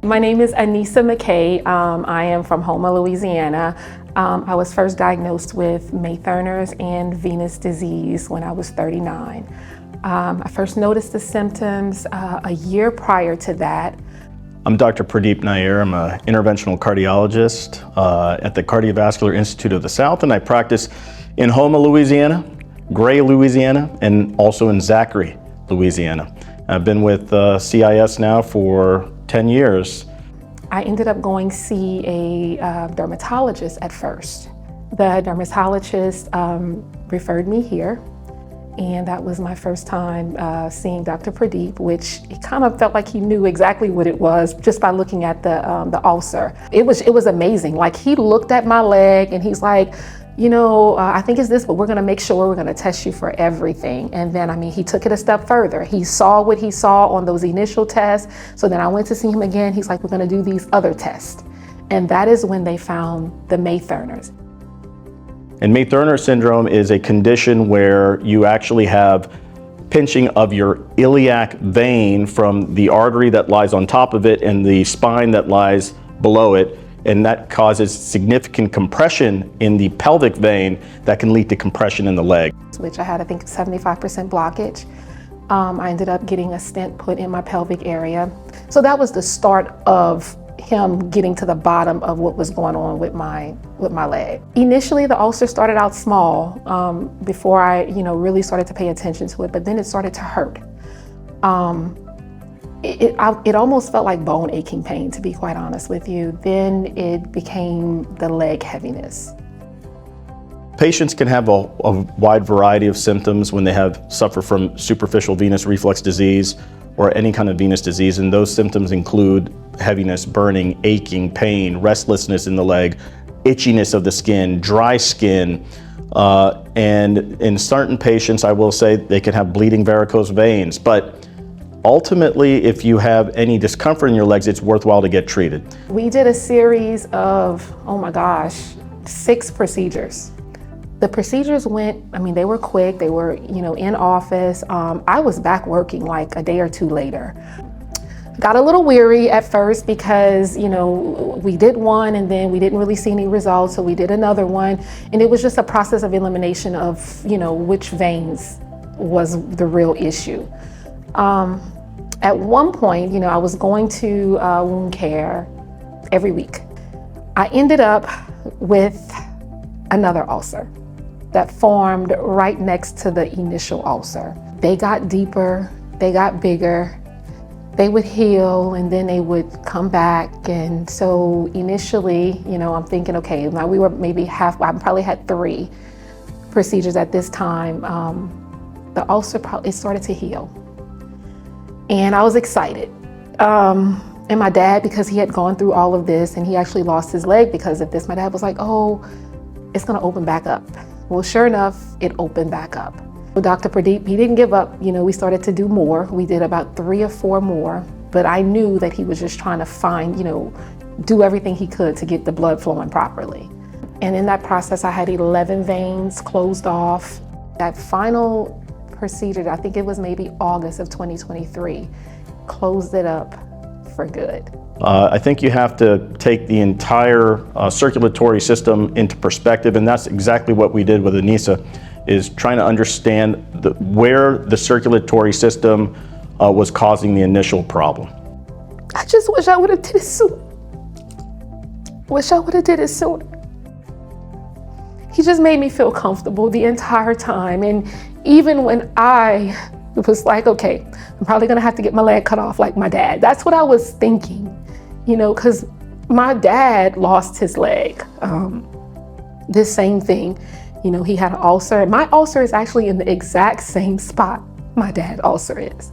My name is Anissa McKay. I am from Houma, Louisiana. I was first diagnosed with May Thurner's and venous disease when I was 39. I first noticed the symptoms a year prior to that. I'm Dr. Pradeep Nair. I'm an interventional cardiologist at the Cardiovascular Institute of the South, and I practice in Houma, Louisiana, Gray, Louisiana, and also in Zachary, Louisiana. I've been with CIS now for 10 years. I ended up going see a dermatologist at first. The dermatologist referred me here, and that was my first time seeing Dr. Pradeep, which it kind of felt like he knew exactly what it was just by looking at the ulcer. It was amazing. Like, he looked at my leg and he's like, you know, I think it's this, but we're gonna make sure we're gonna test you for everything. And then, I mean, he took it a step further. He saw what he saw on those initial tests. So then I went to see him again. He's like, we're gonna do these other tests. And that is when they found the May Thurner's. And May Thurner syndrome is a condition where you actually have pinching of your iliac vein from the artery that lies on top of it and the spine that lies below it. And that causes significant compression in the pelvic vein that can lead to compression in the leg. Which I had, I think, 75% blockage. I ended up getting a stent put in my pelvic area. So that was the start of him getting to the bottom of what was going on with my leg. Initially, the ulcer started out small before I, really started to pay attention to it, but then it started to hurt. It almost felt like bone aching pain, to be quite honest with you. Then it became the leg heaviness. Patients can have a wide variety of symptoms when they suffer from superficial venous reflux disease or any kind of venous disease, and those symptoms include heaviness, burning, aching, pain, restlessness in the leg, itchiness of the skin, dry skin, and in certain patients, I will say, they can have bleeding varicose veins. But ultimately, if you have any discomfort in your legs, it's worthwhile to get treated. We did a series of, 6 procedures. The procedures went, they were quick, they were, in office. I was back working like a day or two later. Got a little weary at first because, we did one and then we didn't really see any results, so we did another one. And it was just a process of elimination of, which veins was the real issue. At one point, I was going to wound care every week. I ended up with another ulcer that formed right next to the initial ulcer. They got deeper, they got bigger, they would heal and then they would come back. And so initially, I'm thinking, okay, now we were maybe I probably had 3 procedures at this time. The ulcer it started to heal. And I was excited. And my dad, because he had gone through all of this and he actually lost his leg because of this, my dad was like, oh, it's gonna open back up. Well, sure enough, it opened back up. Well, Dr. Pradeep, he didn't give up. We started to do more. We did about 3 or 4 more, but I knew that he was just trying to find, do everything he could to get the blood flowing properly. And in that process, I had 11 veins closed off. That final procedure, I think it was maybe August of 2023, closed it up for good. I think you have to take the entire circulatory system into perspective, and that's exactly what we did with Anissa, is trying to understand where the circulatory system was causing the initial problem. I just wish I would have did it sooner. Wish I would have did it sooner. He just made me feel comfortable the entire time. And even when I was like, okay, I'm probably gonna have to get my leg cut off like my dad. That's what I was thinking, because my dad lost his leg. This same thing, he had an ulcer. My ulcer is actually in the exact same spot my dad's ulcer is.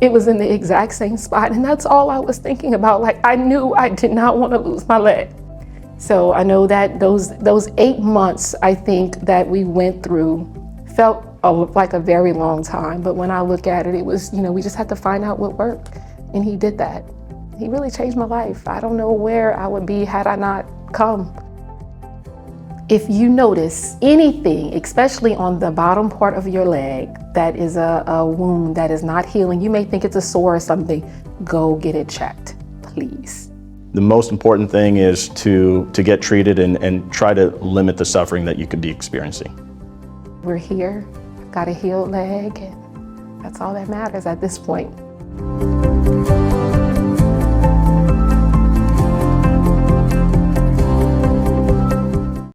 It was in the exact same spot, and that's all I was thinking about. Like, I knew I did not want to lose my leg. So I know that those 8 months, I think, that we went through felt like a very long time. But when I look at it, it was, we just had to find out what worked. And he did that. He really changed my life. I don't know where I would be had I not come. If you notice anything, especially on the bottom part of your leg, that is a wound that is not healing, you may think it's a sore or something, go get it checked. please. The most important thing is to get treated and try to limit the suffering that you could be experiencing. We're here, got a healed leg, and that's all that matters at this point.